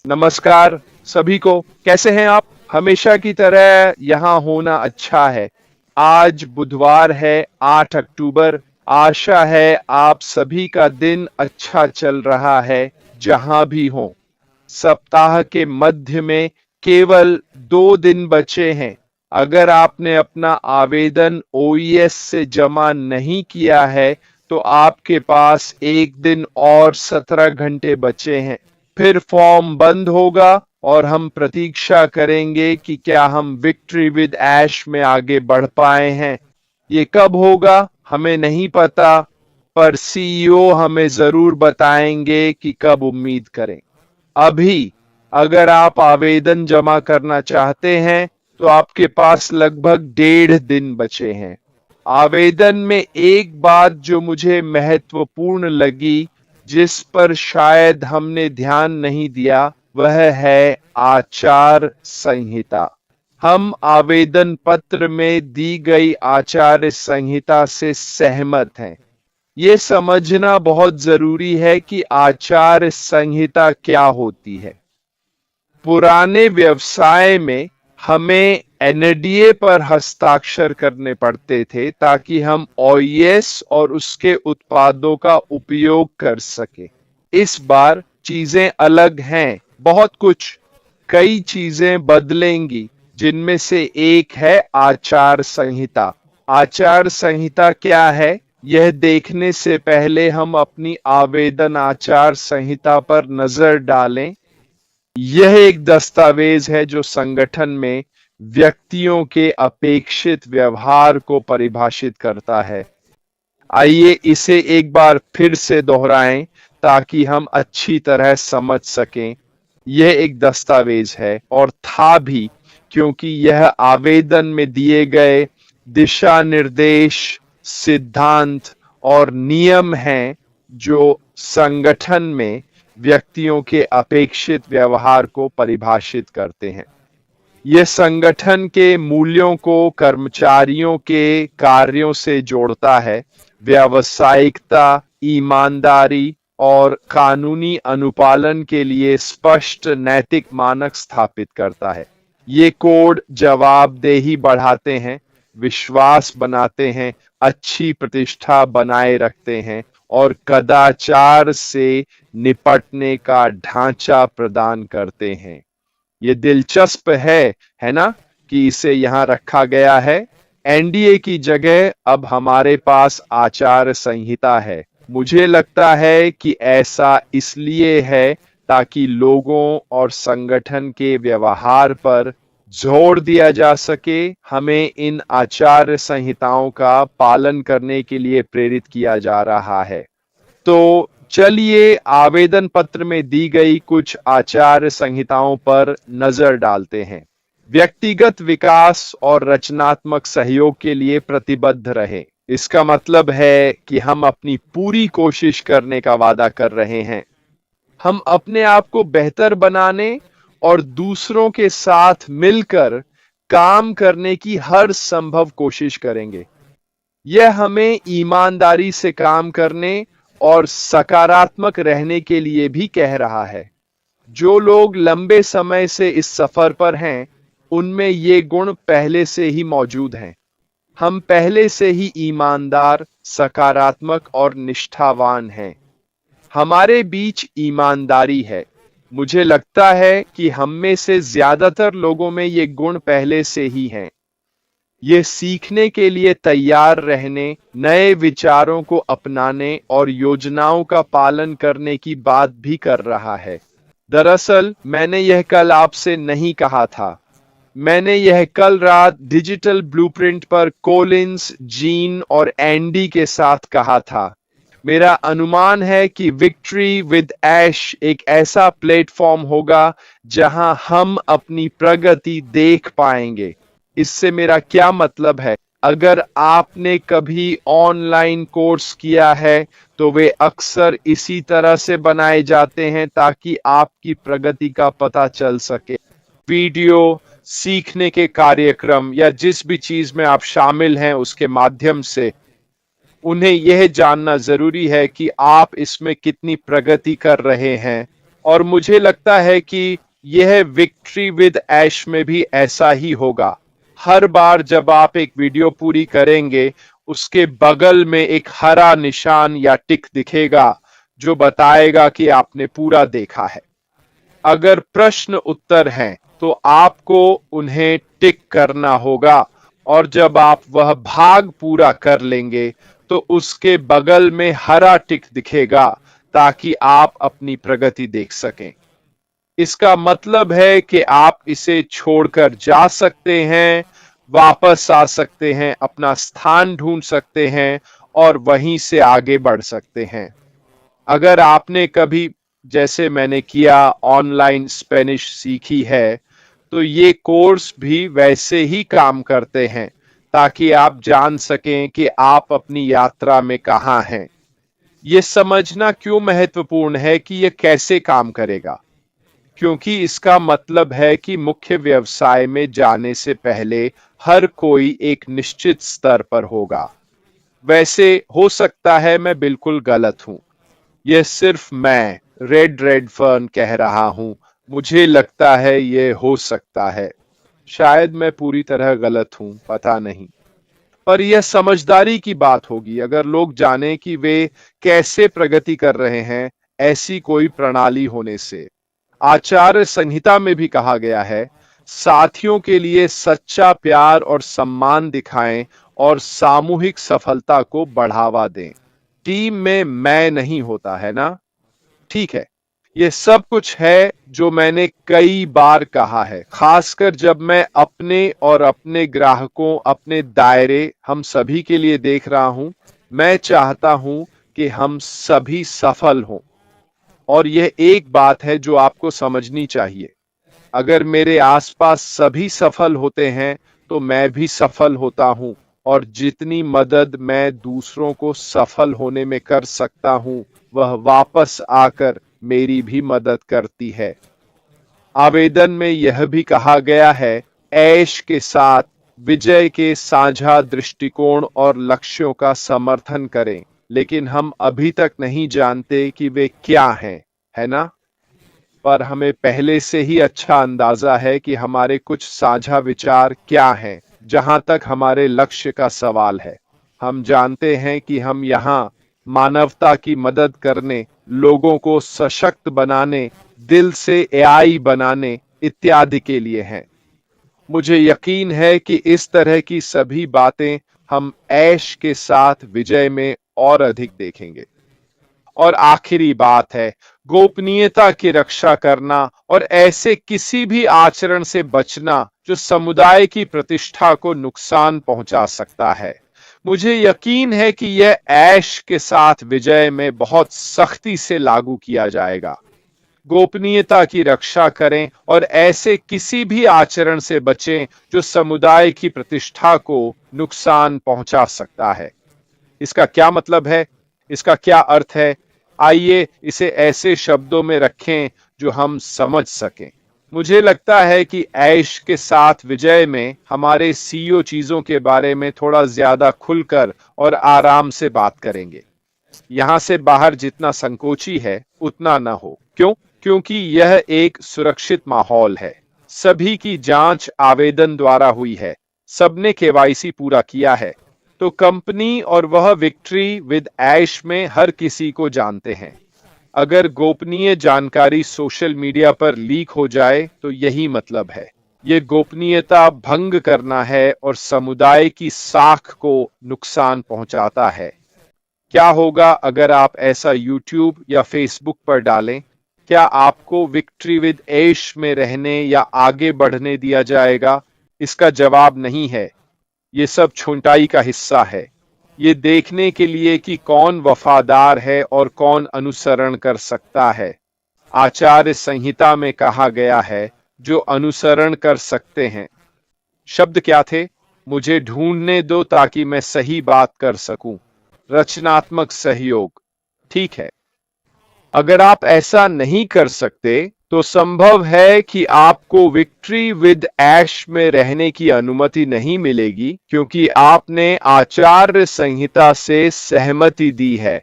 नमस्कार सभी को। कैसे हैं आप? हमेशा की तरह यहाँ होना अच्छा है। आज बुधवार है, 8 अक्टूबर। आशा है आप सभी का दिन अच्छा चल रहा है, जहां भी हो। सप्ताह के मध्य में केवल 2 दिन बचे हैं। अगर आपने अपना आवेदन ओईएस से जमा नहीं किया है, तो आपके पास एक दिन और 17 घंटे बचे हैं। फिर फॉर्म बंद होगा और हम प्रतीक्षा करेंगे कि क्या हम विक्ट्री विद ऐश में आगे बढ़ पाए हैं। ये कब होगा हमें नहीं पता, पर सीईओ हमें जरूर बताएंगे कि कब उम्मीद करें। अभी अगर आप आवेदन जमा करना चाहते हैं, तो आपके पास लगभग 1.5 दिन बचे हैं। आवेदन में एक बात जो मुझे महत्वपूर्ण लगी, जिस पर शायद हमने ध्यान नहीं दिया, वह है आचार संहिता। हम आवेदन पत्र में दी गई आचार संहिता से सहमत हैं। ये समझना बहुत जरूरी है कि आचार संहिता क्या होती है। पुराने व्यवसाय में हमें एनडीए पर हस्ताक्षर करने पड़ते थे ताकि हम ओईएस और उसके उत्पादों का उपयोग कर सके। इस बार चीजें अलग हैं, बहुत कुछ। कई चीजें बदलेंगी, जिनमें से एक है आचार संहिता। आचार संहिता क्या है, यह देखने से पहले हम अपनी आवेदन आचार संहिता पर नजर डालें। यह एक दस्तावेज है जो संगठन में व्यक्तियों के अपेक्षित व्यवहार को परिभाषित करता है। आइए इसे एक बार फिर से दोहराएं ताकि हम अच्छी तरह समझ सकें। यह एक दस्तावेज है, और था भी, क्योंकि यह आवेदन में दिए गए दिशा निर्देश, सिद्धांत और नियम हैं जो संगठन में व्यक्तियों के अपेक्षित व्यवहार को परिभाषित करते हैं। यह संगठन के मूल्यों को कर्मचारियों के कार्यों से जोड़ता है। व्यावसायिकता, ईमानदारी और कानूनी अनुपालन के लिए स्पष्ट नैतिक मानक स्थापित करता है। ये कोड जवाबदेही बढ़ाते हैं, विश्वास बनाते हैं, अच्छी प्रतिष्ठा बनाए रखते हैं और कदाचार से निपटने का ढांचा प्रदान करते हैं। ये दिलचस्प है ना, कि इसे यहां रखा गया है। एनडीए की जगह अब हमारे पास आचार संहिता है। मुझे लगता है कि ऐसा इसलिए है ताकि लोगों और संगठन के व्यवहार पर जोर दिया जा सके। हमें इन आचार संहिताओं का पालन करने के लिए प्रेरित किया जा रहा है। तो चलिए आवेदन पत्र में दी गई कुछ आचार संहिताओं पर नजर डालते हैं। व्यक्तिगत विकास और रचनात्मक सहयोग के लिए प्रतिबद्ध रहे। इसका मतलब है कि हम अपनी पूरी कोशिश करने का वादा कर रहे हैं। हम अपने आप को बेहतर बनाने और दूसरों के साथ मिलकर काम करने की हर संभव कोशिश करेंगे। यह हमें ईमानदारी से काम करने और सकारात्मक रहने के लिए भी कह रहा है। जो लोग लंबे समय से इस सफर पर हैं, उनमें ये गुण पहले से ही मौजूद हैं। हम पहले से ही ईमानदार, सकारात्मक और निष्ठावान हैं। हमारे बीच ईमानदारी है। मुझे लगता है कि हम में से ज्यादातर लोगों में ये गुण पहले से ही हैं। ये सीखने के लिए तैयार रहने, नए विचारों को अपनाने और योजनाओं का पालन करने की बात भी कर रहा है। दरअसल मैंने यह कल आपसे नहीं कहा था। मैंने यह कल रात डिजिटल ब्लूप्रिंट पर कोलिंस, जीन और एंडी के साथ कहा था। मेरा अनुमान है कि विक्ट्री विद ऐश एक ऐसा प्लेटफॉर्म होगा जहां हम अपनी प्रगति देख पाएंगे। इससे मेरा क्या मतलब है? अगर आपने कभी ऑनलाइन कोर्स किया है, तो वे अक्सर इसी तरह से बनाए जाते हैं ताकि आपकी प्रगति का पता चल सके। वीडियो, सीखने के कार्यक्रम या जिस भी चीज में आप शामिल हैं, उसके माध्यम से उन्हें यह जानना जरूरी है कि आप इसमें कितनी प्रगति कर रहे हैं। और मुझे लगता है कि यह विक्ट्री विद ऐश में भी ऐसा ही होगा। हर बार जब आप एक वीडियो पूरी करेंगे, उसके बगल में एक हरा निशान या टिक दिखेगा जो बताएगा कि आपने पूरा देखा है। अगर प्रश्न उत्तर हैं तो आपको उन्हें टिक करना होगा, और जब आप वह भाग पूरा कर लेंगे तो उसके बगल में हरा टिक दिखेगा ताकि आप अपनी प्रगति देख सकें। इसका मतलब है कि आप इसे छोड़कर जा सकते हैं, वापस आ सकते हैं, अपना स्थान ढूंढ सकते हैं और वहीं से आगे बढ़ सकते हैं। अगर आपने कभी, जैसे मैंने किया, ऑनलाइन स्पेनिश सीखी है, तो ये कोर्स भी वैसे ही काम करते हैं ताकि आप जान सकें कि आप अपनी यात्रा में कहां हैं। ये समझना क्यों महत्वपूर्ण है कि यह कैसे काम करेगा, क्योंकि इसका मतलब है कि मुख्य व्यवसाय में जाने से पहले हर कोई एक निश्चित स्तर पर होगा। वैसे हो सकता है मैं बिल्कुल गलत हूं, यह सिर्फ मैं रेड रेडफर्न कह रहा हूं। मुझे लगता है यह हो सकता है, शायद मैं पूरी तरह गलत हूं, पता नहीं। पर यह समझदारी की बात होगी अगर लोग जाने कि वे कैसे प्रगति कर रहे हैं, ऐसी कोई प्रणाली होने से। आचार्य संहिता में भी कहा गया है, साथियों के लिए सच्चा प्यार और सम्मान दिखाएं और सामूहिक सफलता को बढ़ावा दें। टीम में मैं नहीं होता है ना? ठीक है, ये सब कुछ है जो मैंने कई बार कहा है, खासकर जब मैं अपने और अपने ग्राहकों, अपने दायरे, हम सभी के लिए देख रहा हूं। मैं चाहता हूं कि हम सभी सफल हों, और यह एक बात है जो आपको समझनी चाहिए। अगर मेरे आसपास सभी सफल होते हैं तो मैं भी सफल होता हूं, और जितनी मदद मैं दूसरों को सफल होने में कर सकता हूं, वह वापस आकर मेरी भी मदद करती है। आवेदन में यह भी कहा गया है, ऐश के साथ विजय के साझा दृष्टिकोण और लक्ष्यों का समर्थन करें, लेकिन हम अभी तक नहीं जानते कि वे क्या हैं, है ना? पर हमें पहले से ही अच्छा अंदाजा है कि हमारे कुछ साझा विचार क्या हैं। जहां तक हमारे लक्ष्य का सवाल है, हम जानते हैं कि हम यहाँ मानवता की मदद करने, लोगों को सशक्त बनाने, दिल से एआई बनाने इत्यादि के लिए हैं। मुझे यकीन है कि इस तरह की सभी बातें हम ऐश के साथ विजय में और अधिक देखेंगे। और आखिरी बात है गोपनीयता की रक्षा करना और ऐसे किसी भी आचरण से बचना जो समुदाय की प्रतिष्ठा को नुकसान पहुंचा सकता है। मुझे यकीन है कि यह ऐश के साथ विजय में बहुत सख्ती से लागू किया जाएगा। गोपनीयता की रक्षा करें और ऐसे किसी भी आचरण से बचें जो समुदाय की प्रतिष्ठा को नुकसान पहुंचा सकता है। इसका क्या मतलब है? इसका क्या अर्थ है? आइए इसे ऐसे शब्दों में रखें जो हम समझ सकें। मुझे लगता है कि ऐश के साथ विजय में हमारे सीईओ चीजों के बारे में थोड़ा ज्यादा खुलकर और आराम से बात करेंगे। यहां से बाहर जितना संकोची है उतना ना हो। क्यों? क्योंकि यह एक सुरक्षित माहौल है। सभी की जांच आवेदन द्वारा हुई है, सबने केवाईसी पूरा किया है, तो कंपनी और वह विक्ट्री विद ऐश में हर किसी को जानते हैं। अगर गोपनीय जानकारी सोशल मीडिया पर लीक हो जाए तो यही मतलब है, ये गोपनीयता भंग करना है और समुदाय की साख को नुकसान पहुंचाता है। क्या होगा अगर आप ऐसा यूट्यूब या फेसबुक पर डालें? क्या आपको विक्ट्री विद ऐश में रहने या आगे बढ़ने दिया जाएगा? इसका जवाब नहीं है। ये सब छुंटाई का हिस्सा है, ये देखने के लिए कि कौन वफादार है और कौन अनुसरण कर सकता है। आचार्य संहिता में कहा गया है, जो अनुसरण कर सकते हैं। शब्द क्या थे? मुझे ढूंढने दो ताकि मैं सही बात कर सकूं। रचनात्मक सहयोग। ठीक है, अगर आप ऐसा नहीं कर सकते तो संभव है कि आपको विक्ट्री विद ऐश में रहने की अनुमति नहीं मिलेगी, क्योंकि आपने आचार्य संहिता से सहमति दी है।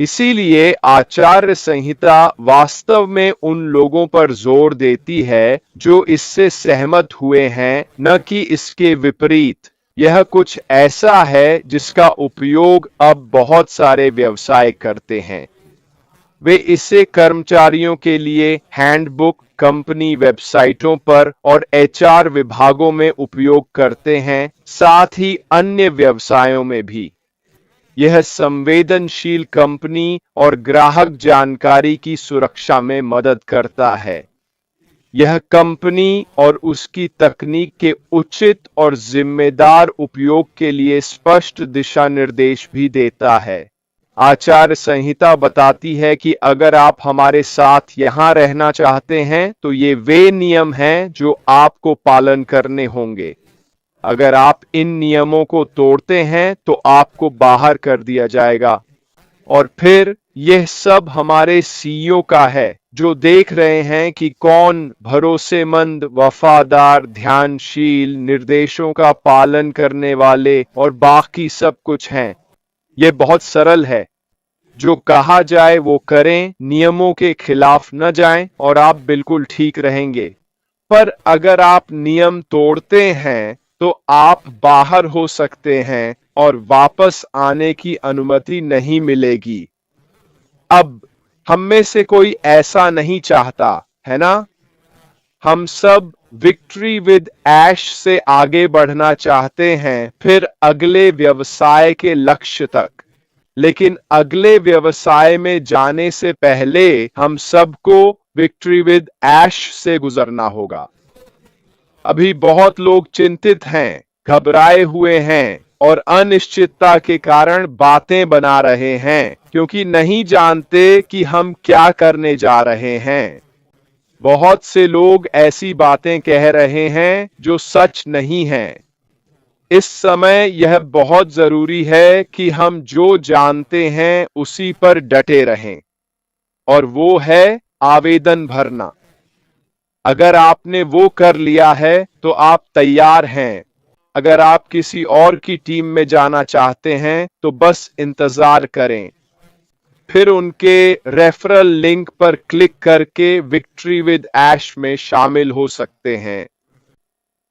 इसीलिए आचार्य संहिता वास्तव में उन लोगों पर जोर देती है जो इससे सहमत हुए हैं, न कि इसके विपरीत। यह कुछ ऐसा है जिसका उपयोग अब बहुत सारे व्यवसाय करते हैं। वे इसे कर्मचारियों के लिए हैंडबुक, कंपनी वेबसाइटों पर और एचआर विभागों में उपयोग करते हैं, साथ ही अन्य व्यवसायों में भी। यह संवेदनशील कंपनी और ग्राहक जानकारी की सुरक्षा में मदद करता है। यह कंपनी और उसकी तकनीक के उचित और जिम्मेदार उपयोग के लिए स्पष्ट दिशा निर्देश भी देता है। आचार संहिता बताती है कि अगर आप हमारे साथ यहां रहना चाहते हैं तो ये वे नियम हैं जो आपको पालन करने होंगे। अगर आप इन नियमों को तोड़ते हैं तो आपको बाहर कर दिया जाएगा। और फिर यह सब हमारे सीईओ का है, जो देख रहे हैं कि कौन भरोसेमंद, वफादार, ध्यानशील, निर्देशों का पालन करने वाले और बाकी सब कुछ हैं। यह बहुत सरल है। जो कहा जाए वो करें, नियमों के खिलाफ न जाएं और आप बिल्कुल ठीक रहेंगे। पर अगर आप नियम तोड़ते हैं तो आप बाहर हो सकते हैं और वापस आने की अनुमति नहीं मिलेगी। अब हम में से कोई ऐसा नहीं चाहता, है ना? हम सब विक्ट्री विद ऐश से आगे बढ़ना चाहते हैं, फिर अगले व्यवसाय के लक्ष्य तक। लेकिन अगले व्यवसाय में जाने से पहले हम सबको विक्ट्री विद ऐश से गुजरना होगा। अभी बहुत लोग चिंतित हैं, घबराए हुए हैं और अनिश्चितता के कारण बातें बना रहे हैं, क्योंकि नहीं जानते कि हम क्या करने जा रहे हैं। बहुत से लोग ऐसी बातें कह रहे हैं जो सच नहीं हैं। इस समय यह बहुत जरूरी है कि हम जो जानते हैं उसी पर डटे रहें, और वो है आवेदन भरना। अगर आपने वो कर लिया है तो आप तैयार हैं। अगर आप किसी और की टीम में जाना चाहते हैं तो बस इंतजार करें। फिर उनके रेफरल लिंक पर क्लिक करके विक्ट्री विद ऐश में शामिल हो सकते हैं।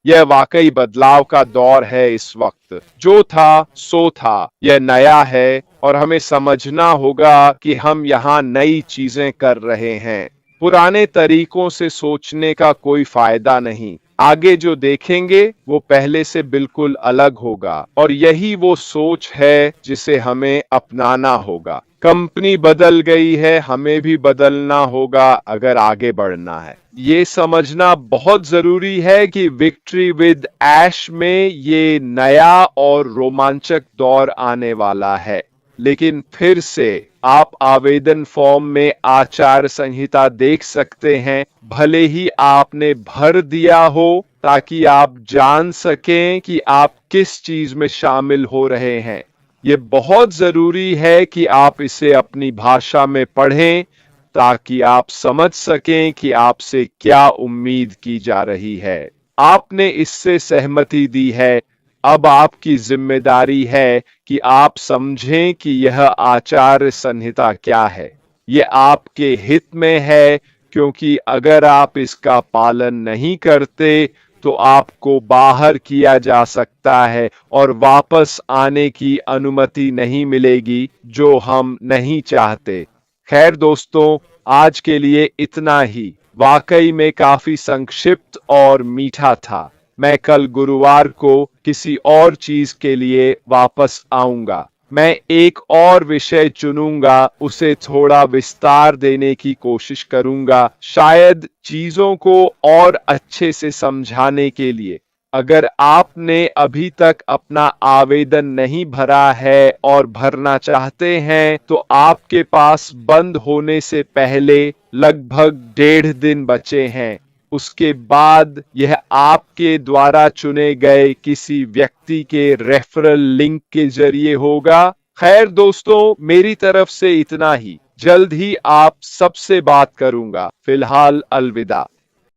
यह वाकई बदलाव का दौर है इस वक्त। जो था सो था, यह नया है और हमें समझना होगा कि हम यहाँ नई चीजें कर रहे हैं। पुराने तरीकों से सोचने का कोई फायदा नहीं। आगे जो देखेंगे वो पहले से बिल्कुल अलग होगा, और यही वो सोच है जिसे हमें अपनाना होगा। कंपनी बदल गई है, हमें भी बदलना होगा अगर आगे बढ़ना है। ये समझना बहुत जरूरी है कि विक्ट्री विद ऐश में ये नया और रोमांचक दौर आने वाला है। लेकिन फिर से आप आवेदन फॉर्म में आचार संहिता देख सकते हैं, भले ही आपने भर दिया हो, ताकि आप जान सकें कि आप किस चीज में शामिल हो रहे हैं। ये बहुत जरूरी है कि आप इसे अपनी भाषा में पढ़ें, ताकि आप समझ सकें कि आपसे क्या उम्मीद की जा रही है। आपने इससे सहमति दी है, अब आपकी जिम्मेदारी है कि आप समझें कि यह आचार संहिता क्या है। यह आपके हित में है, क्योंकि अगर आप इसका पालन नहीं करते तो आपको बाहर किया जा सकता है और वापस आने की अनुमति नहीं मिलेगी, जो हम नहीं चाहते। खैर दोस्तों, आज के लिए इतना ही। वाकई में काफी संक्षिप्त और मीठा था। मैं कल गुरुवार को किसी और चीज के लिए वापस आऊंगा। मैं एक और विषय चुनूंगा, उसे थोड़ा विस्तार देने की कोशिश करूंगा, शायद चीजों को और अच्छे से समझाने के लिए। अगर आपने अभी तक अपना आवेदन नहीं भरा है और भरना चाहते हैं तो आपके पास बंद होने से पहले लगभग 1.5 दिन बचे हैं। उसके बाद यह आपके द्वारा चुने गए किसी व्यक्ति के रेफरल लिंक के जरिए होगा। खैर दोस्तों, मेरी तरफ से इतना ही। जल्द ही आप सबसे बात करूंगा। फिलहाल अलविदा।